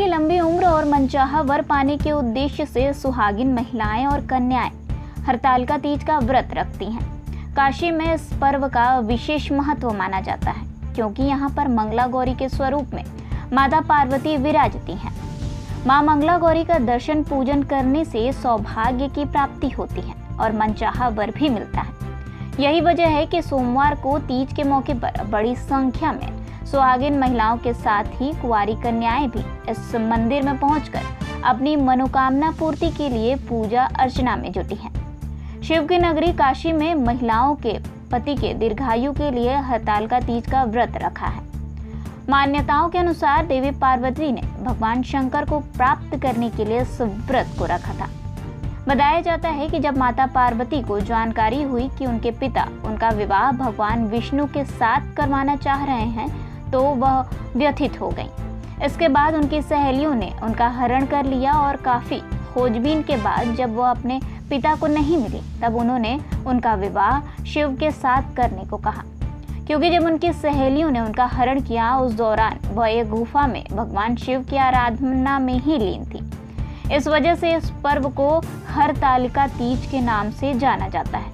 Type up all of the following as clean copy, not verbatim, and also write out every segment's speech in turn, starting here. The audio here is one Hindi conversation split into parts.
की लंबी उम्र और मनचाहा वर पाने के उद्देश्य से सुहागिन महिलाएं और कन्याएं हरतालिका तीज का व्रत रखती हैं। काशी में इस पर्व का विशेष महत्व माना जाता है, क्योंकि यहाँ पर मंगला गौरी के स्वरूप में माता पार्वती विराजती हैं। मां मंगला गौरी का दर्शन पूजन करने से सौभाग्य की प्राप्ति होती है और मनचाहा वर भी मिलता है। यही वजह है कि सोमवार को तीज के मौके पर बड़ी संख्या में सुहागिन महिलाओं के साथ ही कुंवारी कन्याएं भी इस मंदिर में पहुंचकर अपनी मनोकामना पूर्ति के लिए पूजा अर्चना में जुटी हैं। शिव की नगरी काशी में महिलाओं के पति के दीर्घायु के लिए हरतालिका तीज का व्रत रखा है। मान्यताओं के अनुसार देवी पार्वती ने भगवान शंकर को प्राप्त करने के लिए इस व्रत को रखा था। बताया जाता है कि जब माता पार्वती को जानकारी हुई कि उनके पिता उनका विवाह भगवान विष्णु के साथ करवाना चाह रहे हैं, तो वह व्यथित हो गईं। इसके बाद उनकी सहेलियों ने उनका हरण कर लिया और काफी खोजबीन के बाद जब वह अपने पिता को नहीं मिली, तब उन्होंने उनका विवाह शिव के साथ करने को कहा। क्योंकि जब उनकी सहेलियों ने उनका हरण किया, उस दौरान वह एक गुफा में भगवान शिव की आराधना में ही लीन थी। इस वजह से इस पर्व को हरतालिका तीज के नाम से जाना जाता है।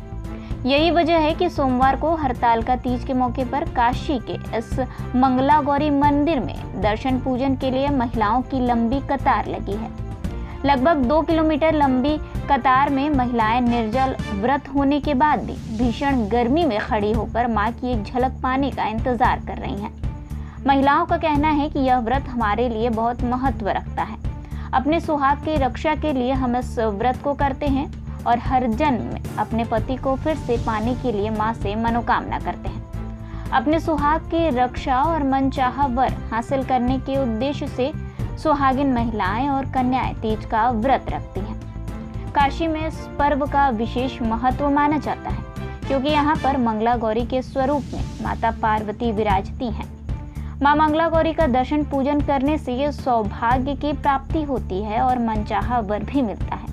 यही वजह है कि सोमवार को हरतालिका तीज के मौके पर काशी के इस मंगला गौरी मंदिर में दर्शन पूजन के लिए महिलाओं की लंबी कतार लगी है। लगभग 2 किलोमीटर लंबी कतार में महिलाएं निर्जल व्रत होने के बाद भी भीषण गर्मी में खड़ी होकर मां की एक झलक पाने का इंतजार कर रही हैं। महिलाओं का कहना है कि यह व्रत हमारे लिए बहुत महत्व रखता है। अपने सुहाग की रक्षा के लिए हम इस व्रत को करते हैं और हर जन्म में अपने पति को फिर से पाने के लिए मां से मनोकामना करते हैं। अपने सुहाग की रक्षा और मनचाहा वर हासिल करने के उद्देश्य से सुहागिन महिलाएं और कन्याएं तीज का व्रत रखती हैं। काशी में इस पर्व का विशेष महत्व माना जाता है, क्योंकि यहाँ पर मंगला गौरी के स्वरूप में माता पार्वती विराजती हैं। मां मंगला गौरी का दर्शन पूजन करने से सौभाग्य की प्राप्ति होती है और मनचाहा वर भी मिलता है।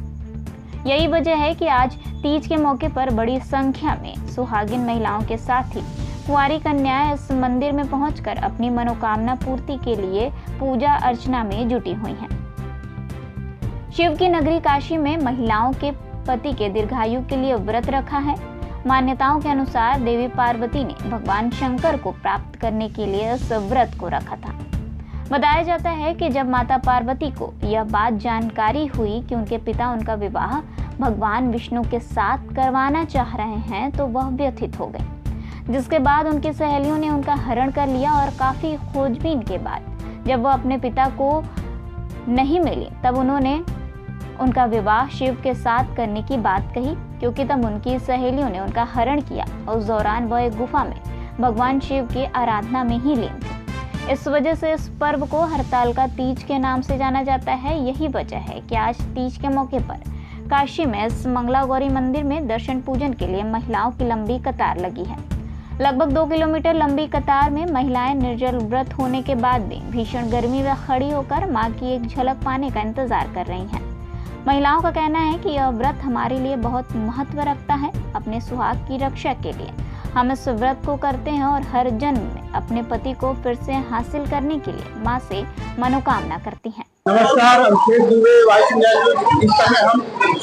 यही वजह है कि आज तीज के मौके पर बड़ी संख्या में सुहागिन महिलाओं के साथ ही कुंवारी कन्याएं इस मंदिर में पहुंचकर अपनी मनोकामना पूर्ति के लिए पूजा अर्चना में जुटी हुई हैं। शिव की नगरी काशी में महिलाओं के पति के दीर्घायु के लिए व्रत रखा है। मान्यताओं के अनुसार देवी पार्वती ने भगवान शंकर को प्राप्त करने के लिए इस व्रत को रखा था। बताया जाता है कि जब माता पार्वती को यह बात जानकारी हुई कि उनके पिता उनका विवाह भगवान विष्णु के साथ करवाना चाह रहे हैं, तो वह व्यथित हो गई। जिसके बाद उनकी सहेलियों ने उनका हरण कर लिया और काफी खोजबीन के बाद जब वह अपने पिता को नहीं मिली, तब उन्होंने उनका विवाह शिव के साथ करने की बात कही। क्योंकि तब उनकी सहेलियों ने उनका हरण किया और उस दौरान वह एक गुफा में भगवान शिव की आराधना में ही लीन थे। इस वजह से इस पर्व को हरतालिका तीज के नाम से जाना जाता है। यही वजह है कि आज तीज के मौके पर काशी में इस मंगला गौरी मंदिर में दर्शन पूजन के लिए महिलाओं की लंबी कतार लगी है। लगभग 2 किलोमीटर लंबी कतार में महिलाएं निर्जल व्रत होने के बाद भी भीषण गर्मी में खड़ी होकर मां की एक झलक पाने का इंतजार कर रही हैं। महिलाओं का कहना है कि यह व्रत हमारे लिए बहुत महत्व रखता है। अपने सुहाग की रक्षा के लिए हम इस व्रत को करते हैं और हर जन्म में अपने पति को फिर से हासिल करने के लिए मां से मनोकामना करती हैं। नमस्कार, अभिषेक दुबे, वाइस इंडिया न्यूज। इस समय हम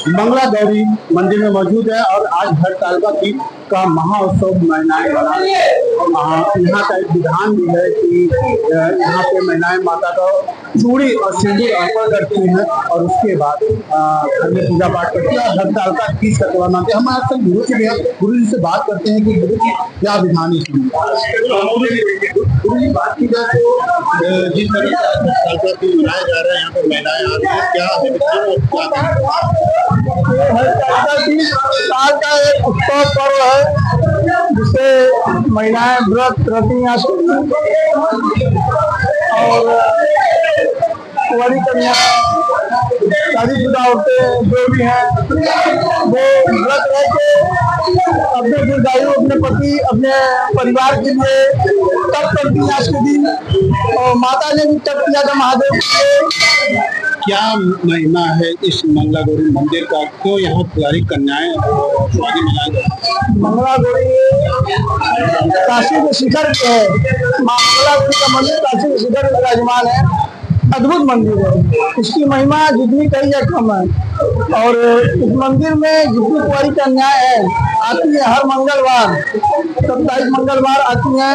मंगला गौरी मंदिर में मौजूद है और आज हरतालिका तीज का महाउत्सव महिलाएं मना रही है। यहाँ का एक विधान भी है कि यहाँ पे महिलाएं माता का चूड़ी और सिंदूर अर्पण करती हैं और उसके बाद घर में पूजा पाठ करती है और हरतालिका तीज का त्योहार मनाते हैं। हम आज तक गुरु जी से बात करते हैं कि गुरु जी क्या विधान है इसमें। गुरु जी बात की जाए तो जिस तरीके से हरतालिका तीज मनाया जा रहा है, यहाँ पे महिलाएं आ रही है, क्या हरतालिका तीज साल का एक उत्सव पर्व है जिसे महिलाएं व्रत रहती हैं और कुंवारी कन्या शादीशुदा औरतें जो भी हैं वो व्रत रह के अपने दीर्घायु, अपने पति, अपने परिवार के लिए तप करती हैं आज के दिन। और माता ने भी तप किया था महादेव के। क्या महिमा है इस मंगला गौरी मंदिर का? क्यों यहाँ कुंवारी कन्याएं शादी मनाएंगे? मंगला गौरी काशी के शिखर पे है। मां मंगला गौरी का मंदिर काशी के शिखर में विराजमान है। अद्भुत मंदिर है। इसकी महिमा जितनी कही जाए कम है। और इस मंदिर में जितनी कुंवारी कन्याएं है आती है हर मंगलवार, 27 मंगलवार आती है,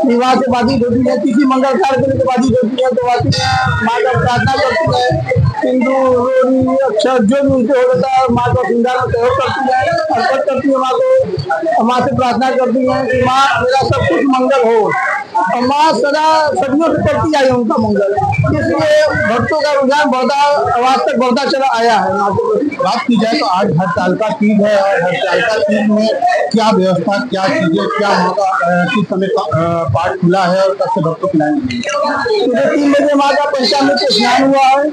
विवाह से बाधित होती है, किसी मंगल कार्य के लिए बाधित होती है तो आती है, माँ का प्रार्थना करती है, सिंदूर रोड़ी अक्षर जो भी उनसे हो जाता है माँ का श्रृंगार में सहयोग करती है, अर्पित करती है माँ को, माँ से प्रार्थना करती है कि माँ मेरा सब कुछ मंगल हो। और माँ सदा सदियों से करती आई उनका मंगल, इसलिए भक्तों का रुझान बढ़ता आज तक बढ़ता चला आया है। बात की जाए तो आज हड़तालिका तीज है और हड़तालिका तीज में क्या व्यवस्था, क्या चीजें, क्या माँ का किस समय पाठ खुला है और कब से भक्तों की लाइन लगी? सुबह 3 बजे माँ का पंचामृत स्नान हुआ है।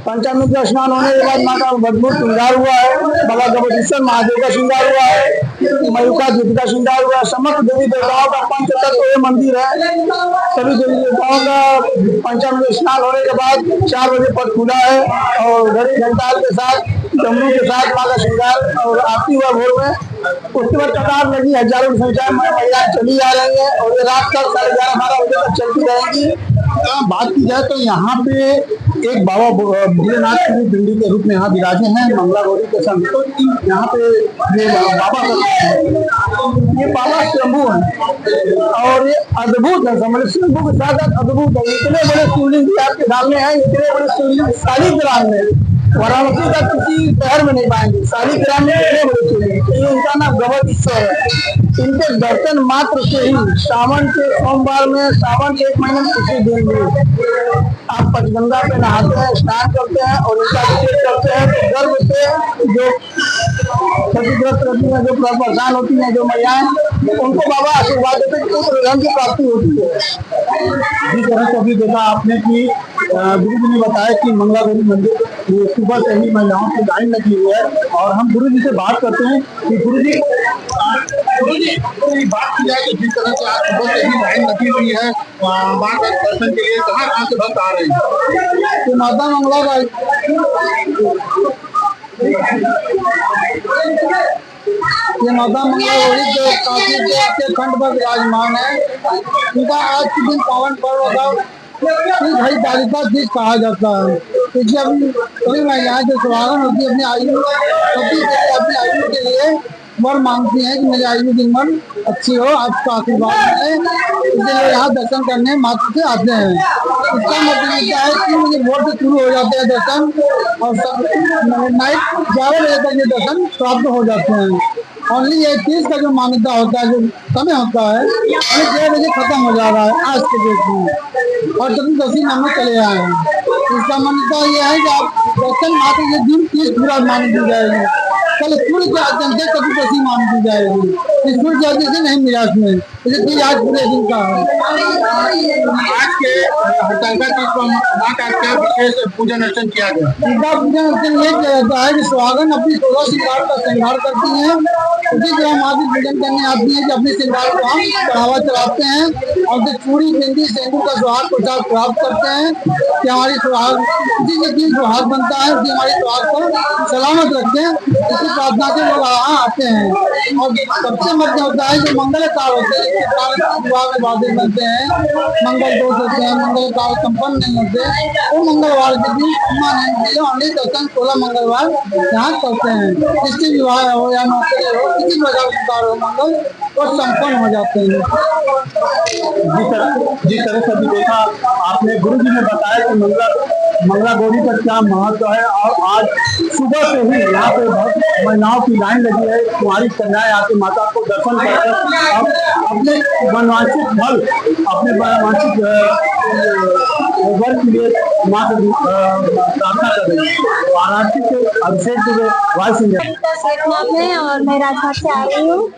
पंचामृत का स्नान होने के बाद माँ का अद्भुत श्रृंगार हुआ है। बाबा गबोधेश्वर महादेव का श्रृंगार हुआ है, मयूखा जी का श्रृंगार हुआ है। समस्त देवी देवताओं का पंच तत्व मंदिर है। सभी देवी देवताओं का पंचामृत स्नान होने के बाद 4 बजे पट खुला है और घड़ी घंटाल के साथ डमरू के साथ माँ का श्रृंगार और आरती हुआ भोर में। उसके बाद कतार लगी, हजारों की संख्या में महिलाएं चली आ रही है और ये रात तक 11:30-12 बजे तक चलती रहेगी। बात की जाए तो यहाँ पे एक बाबा भोलेनाथ की पिंडी के रूप में यहाँ विराजे हैं मंगला गौरी के संग। तो यहाँ पे ये बाबा शंभू है और ये अद्भुत है। समझ शंभू के साथ अद्भुत है। इतने बड़े शिवलिंग भी आपके सामने है, इतने बड़े शिवलिंग शालीग्राम में, वाराणसी का किसी शहर में नहीं पाएंगे। शालीग्राम में इतने बड़े शिवलिंग, इनका नाम गवतीश्वर है। इनके दर्शन मात्र से ही सावन के सोमवार में, सावन के 1 महीने में किसी दिन भी आप पंचगंगा पे नहाते हैं, स्नान करते हैं और इनका अभिषेक करते हैं तो गर्भ से जो क्षतिग्रस्त रहती है, जो परेशान होती है, जो महिलाएं, उनको बाबा आशीर्वाद देते हैं कि पुत्र धन की प्राप्ति होती है। जिस तरह से अभी देखा आपने कि गुरु जी ने बताया कि मंगला गौरी मंदिर सुबह से ही महिलाओं की लाइन लगी हुई है और हम गुरु जी से बात करते हैं कि गुरु जी बात की जाए तो जिस तरह से आज सुबह से ही लाइन लगी हुई है माँ के दर्शन के लिए, कहाँ से भक्त आ रहे हैं? तो माता मंगला का ये माता मंगला गौरी जो काफी के खंड पर विराजमान है, उनका आज के दिन पावन पर्व का हरितालिका तीज कहा जाता है। क्योंकि अभी कई महिलाएं जो सुहागन होती है अपनी आयु अपनी आयु के लिए वर मांगती हैं कि मेरी आयु की उम्र अच्छी हो, आपका आशीर्वाद मिले, इसलिए यहाँ दर्शन करने मात्र से आते हैं। इसका मतलब ये है कि मुझे भोर से शुरू हो जाते हैं दर्शन और नाइट 11 बजे तक ये दर्शन प्राप्त हो जाते हैं। ओनली ये तीज का जो मान्यता होता है, जो समय होता है, 6 बजे खत्म हो जा रहा है आज के डेट में और चतुर्दशी नाम में चले आए हैं। इसका मान्यता यह है कि आप दर्शन मात्र ये दिन तीज पूरा मान दी जाएगी, कल सूर्य के आदि से चतुर्दशी मान दी जाएगी। इस सूर्य के आदि से नहीं मिला इसमें, इसलिए आज पूरे दिन का है। आज के हड़तालिका तीज पर माँ का क्या विशेष पूजन अर्चन किया गया? इनका पूजन अर्चन ये किया जाता है कि सुहागन अपनी 16 श्रृंगार का श्रृंगार करती हैं, उसी तरह माँ की पूजन करने आती है कि अपने श्रृंगार को हम बढ़ावा चढ़ाते हैं और जो चूड़ी बिंदी सिंदूर का सुहाग प्रसाद प्राप्त करते हैं कि हमारी सुहाग उसी के दिन सुहाग बनता है कि हमारी सुहाग को सलामत रखें। इसी प्रार्थना से लोग यहाँ आते हैं। और सबसे मुख्य होता है जो मंगल कार्य होते हैं, विवाह में बाधित बनते हैं, मंगल दोष होते हैं, मंगल कार्य संपन्न नहीं होते, वो मंगलवार के दिन अम्मा नहीं ओनली दर्शन 16 मंगलवार यहाँ करते हैं। किसकी विवाह हो या नौकरी हो, किसी प्रकार हो, मंगल वो संपन्न हो जाते हैं। जिस तरह से अभी देखा आपने, गुरु जी ने बताया कि मंगला गौरी का क्या महत्व है और आज सुबह से ही यहाँ पे बहुत महिलाओं की लाइन लगी है। कुंवारी कन्याएं आके माता को दर्शन कर अपने मनवांछित फल, अपने मनवांछित वर के लिए माँ से प्रार्थना कर रही है। वाराणसी से अभिषेक दुबे, वाइस में और मैं राजघाट से आ रही हूँ।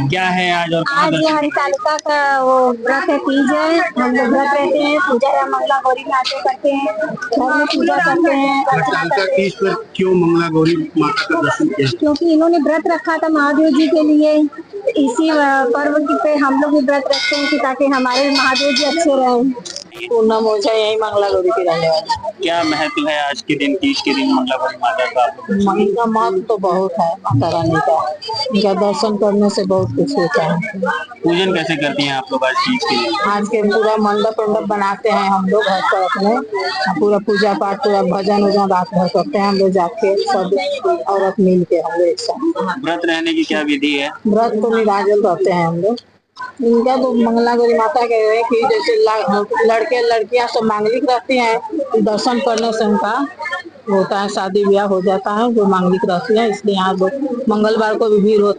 क्या है आज और आज हरितालिका का वो व्रत है, तीज है। हम लोग व्रत रहते हैं, पूजा मंगला गौरी में आते करते हैं, घर में पूजा करते हैं, अर्चना करते हैं। पर क्यों मंगला गौरी माता का दर्शन किया? क्योंकि इन्होंने व्रत रखा था महादेव जी के लिए। इसी पर्व पे हम लोग भी व्रत रखते हैं कि ताकि हमारे महादेव जी अच्छे रहें। पूनम ओझा यही मंगला गौरी की रहने वाली। क्या महत्व है आज के दिन, तीज के दिन मंगला गौरी माता का आप लोग? इनका महत्व तो बहुत है माता रानी का, इनका दर्शन करने से बहुत कुछ होता है। पूजन कैसे करती हैं आप लोग आज तीज के दिन? आज के पूरा मंडप बनाते हैं हम लोग घर पर अपने, पूरा पूजा पाठ, पूरा भजन वजन रात भर करते हैं हम लोग जाके, सब औरत मिल के हम लोग एक साथ। व्रत रहने की क्या विधि है? व्रत तो निराजल रहते हैं हम लोग। इनका तो मंगला गौरी माता के है कि जैसे लड़के लड़कियां सब मांगलिक रहती हैं, दर्शन करने से उनका होता है, शादी ब्याह हो जाता है, जो मांगलिक रहती है, इसलिए यहाँ मंगलवार को भी भीड़ होती है।